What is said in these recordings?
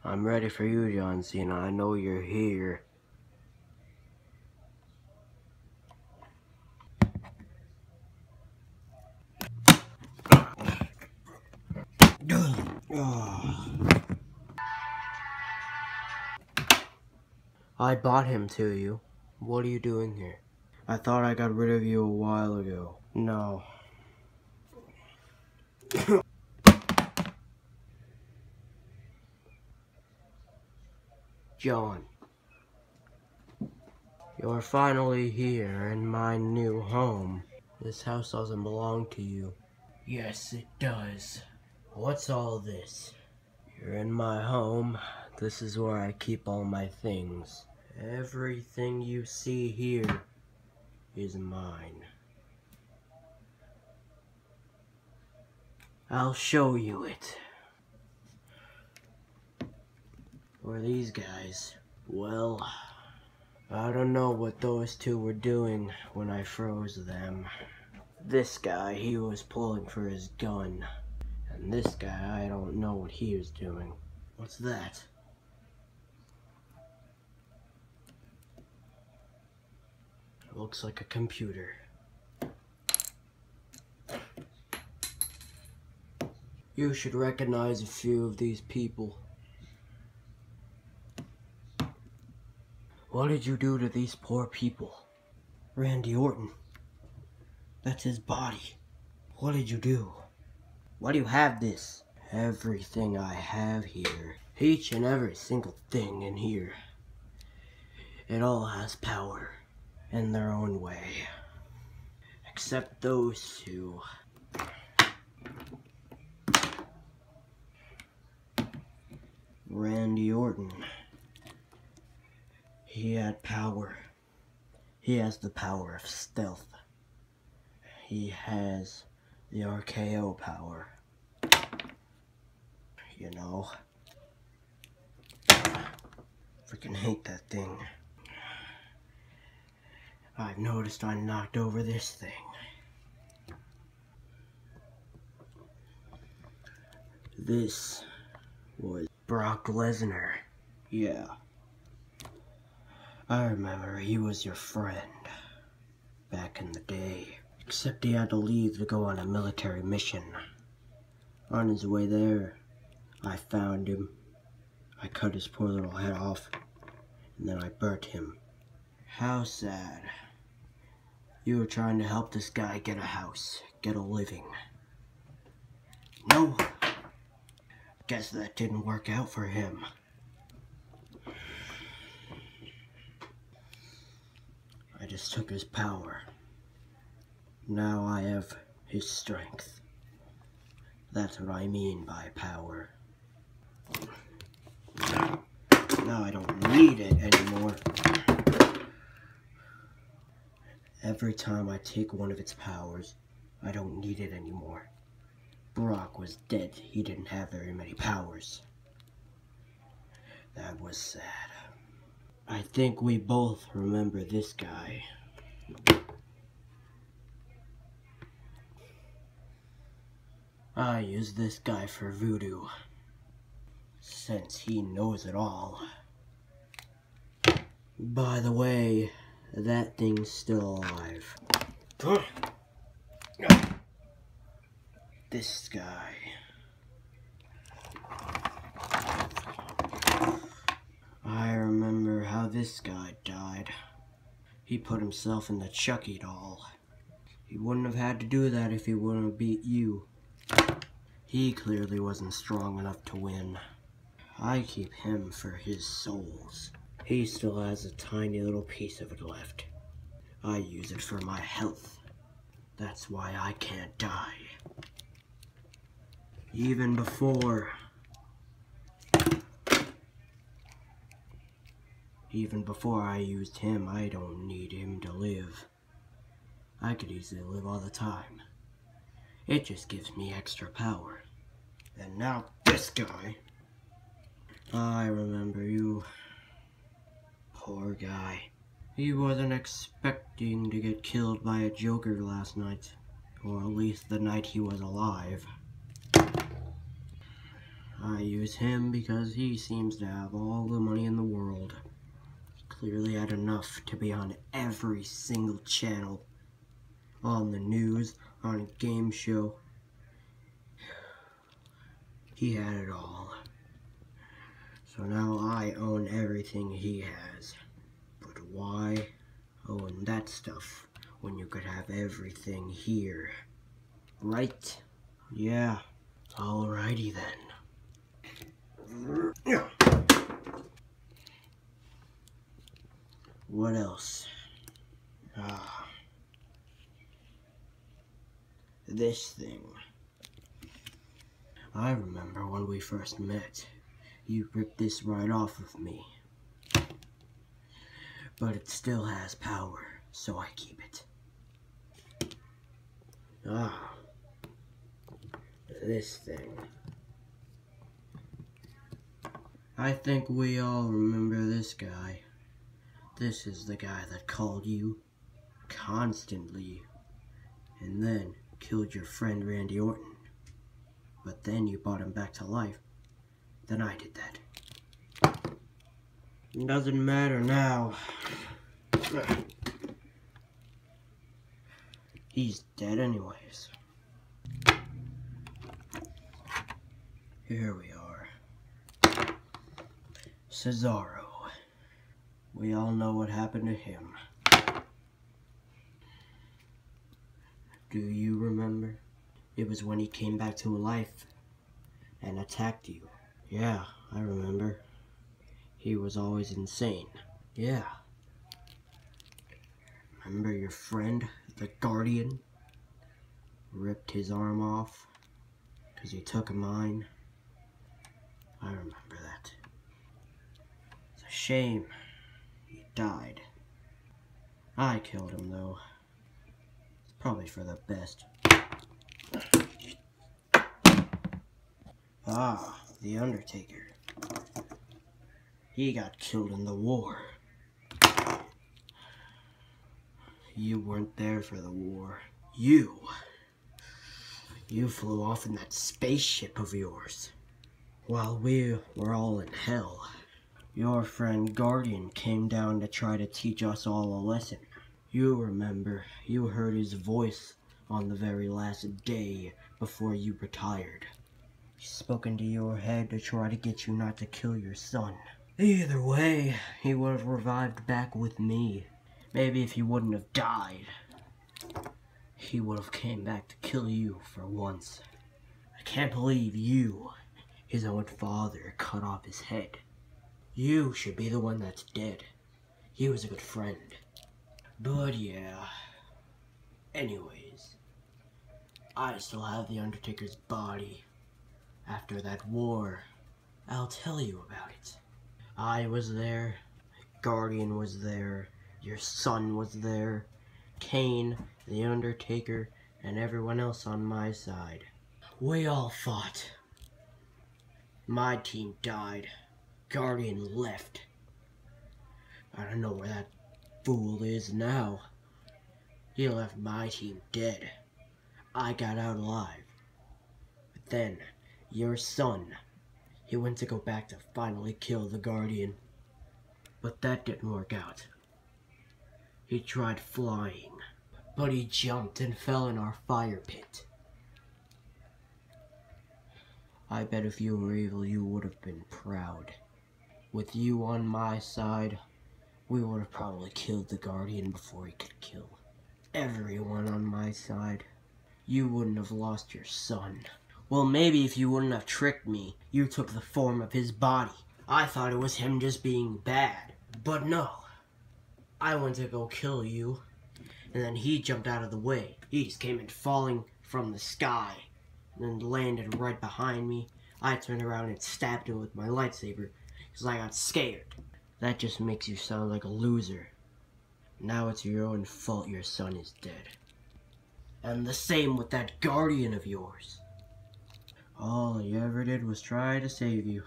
I'm ready for you, John Cena. I know you're here. I bought him to you. What are you doing here? I thought I got rid of you a while ago. No. John. You're finally here in my new home. This house doesn't belong to you. Yes, it does. What's all this? You're in my home. This is where I keep all my things. Everything you see here is mine. I'll show you it. Who are these guys? Well, I don't know what those two were doing when I froze them. This guy, he was pulling for his gun. And this guy, I don't know what he was doing. What's that? It looks like a computer. You should recognize a few of these people. What did you do to these poor people? Randy Orton. That's his body. What did you do? Why do you have this? Everything I have here. Each and every single thing in here. It all has power in their own way. Except those two. Randy Orton. He had power. He has the power of stealth. He has the RKO power. You know. Freaking hate that thing. I've noticed I knocked over this thing. This was Brock Lesnar. Yeah. I remember he was your friend back in the day. Except he had to leave to go on a military mission. On his way there, I found him. I cut his poor little head off, and then I burnt him. How sad. You were trying to help this guy get a house, get a living. No. Guess that didn't work out for him. I just took his power. Now I have his strength. That's what I mean by power. Now I don't need it anymore. Every time I take one of its powers, I don't need it anymore. Brock was dead. He didn't have very many powers. That was sad. I think we both remember this guy. I use this guy for voodoo, since he knows it all. By the way, that thing's still alive. This guy. I remember how this guy died. He put himself in the Chucky doll. He wouldn't have had to do that if he wouldn't have beat you. He clearly wasn't strong enough to win. I keep him for his souls. He still has a tiny little piece of it left. I use it for my health. That's why I can't die. Even before I used him, I don't need him to live. I could easily live all the time. It just gives me extra power. And now this guy. I remember you. Poor guy. He wasn't expecting to get killed by a Joker last night. Or at least the night he was alive. I use him because he seems to have all the money in the world. He clearly had enough to be on every single channel. On the news, on a game show. He had it all. So now I own everything he has. But why own that stuff when you could have everything here? Right? Yeah. Alrighty then. What else? This thing. I remember when we first met. You ripped this right off of me. But it still has power, so I keep it. This thing. I think we all remember this guy. This is the guy that called you constantly and then killed your friend Randy Orton. But then you brought him back to life. Then I did that. It doesn't matter now. He's dead anyways. Here we are. Cesaro. We all know what happened to him. Do you remember? It was when he came back to life and attacked you. Yeah, I remember. He was always insane. Yeah. Remember your friend, the Guardian? Ripped his arm off because he took mine. I remember that. It's a shame he died. I killed him though. It's probably for the best. The Undertaker. He got killed in the war. You weren't there for the war. You flew off in that spaceship of yours. While we were all in hell, your friend Guardian came down to try to teach us all a lesson. You remember, you heard his voice on the very last day before you retired. He spoke into your head to try to get you not to kill your son. Either way, he would have revived back with me. Maybe if he wouldn't have died, he would have came back to kill you for once. I can't believe you, his own father, cut off his head. You should be the one that's dead. He was a good friend. But yeah. Anyways, I still have the Undertaker's body. After that war, I'll tell you about it. I was there, Guardian was there, your son was there, Kane, the Undertaker, and everyone else on my side. We all fought. My team died. Guardian left. I don't know where that fool is now. He left my team dead. I got out alive. But then, your son, he went to go back to finally kill the Guardian. But that didn't work out. He tried flying, but he jumped and fell in our fire pit. I bet if you were evil, you would have been proud. With you on my side, we would have probably killed the Guardian before he could kill everyone on my side. You wouldn't have lost your son. Well, maybe if you wouldn't have tricked me, you took the form of his body. I thought it was him just being bad. But no. I went to go kill you, and then he jumped out of the way. He just came in falling from the sky, and then landed right behind me. I turned around and stabbed him with my lightsaber, because I got scared. That just makes you sound like a loser. Now it's your own fault your son is dead. And the same with that Guardian of yours. All he ever did was try to save you.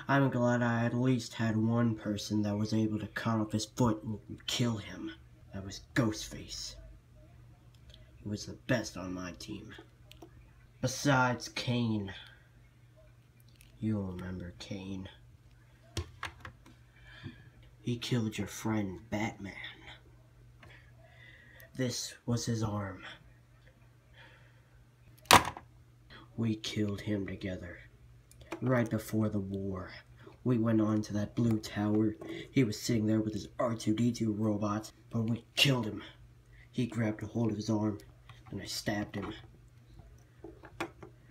I'm glad I at least had one person that was able to cut off his foot and kill him. That was Ghostface. He was the best on my team. Besides Kane. You'll remember Kane. He killed your friend, Batman. This was his arm. We killed him together. Right before the war. We went on to that blue tower. He was sitting there with his R2-D2 robot, but we killed him. He grabbed a hold of his arm, and I stabbed him.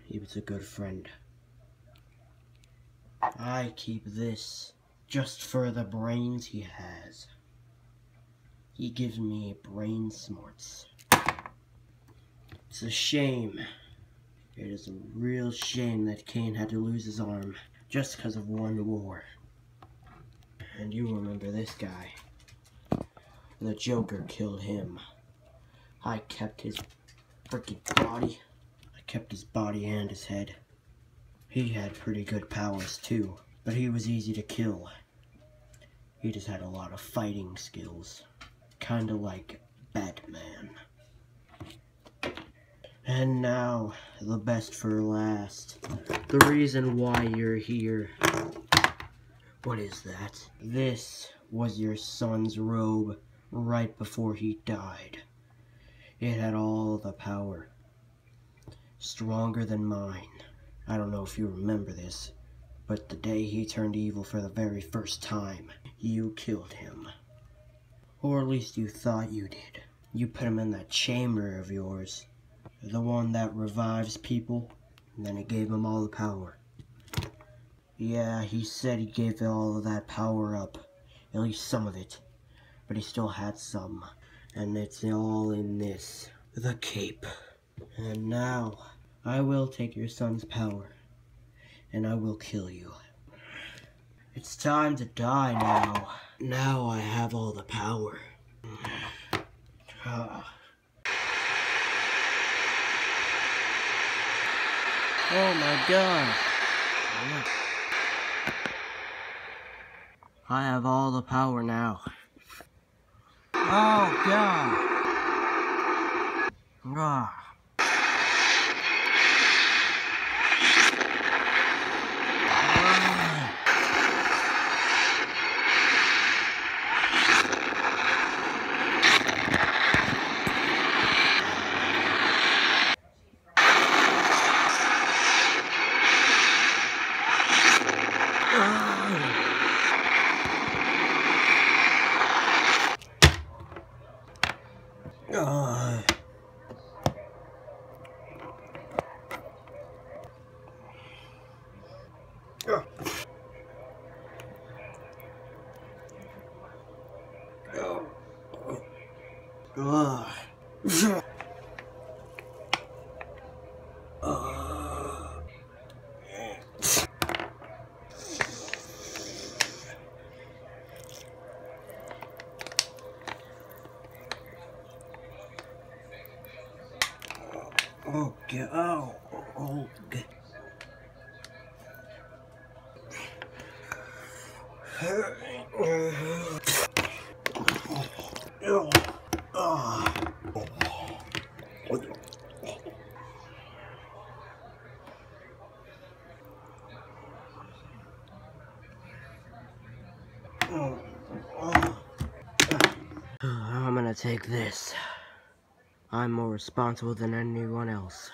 He was a good friend. I keep this just for the brains he has. He gives me brain smarts. It's a shame. It is a real shame that Kane had to lose his arm just because of one war. And you remember this guy. The Joker killed him. I kept his freaking body. I kept his body and his head. He had pretty good powers too, but he was easy to kill. He just had a lot of fighting skills. Kinda like Batman. And now, the best for last. The reason why you're here. What is that? This was your son's robe right before he died. It had all the power. Stronger than mine. I don't know if you remember this, but the day he turned evil for the very first time, you killed him. Or at least you thought you did. You put him in that chamber of yours. The one that revives people, and then it gave him all the power. Yeah, he said he gave all of that power up, at least some of it, but he still had some, and it's all in this, the cape. And now, I will take your son's power, and I will kill you. It's time to die now. Now I have all the power. Oh my god. I have all the power now. Oh god. Ah. Oh, God. Oh, God. I'm gonna take this. I'm more responsible than anyone else.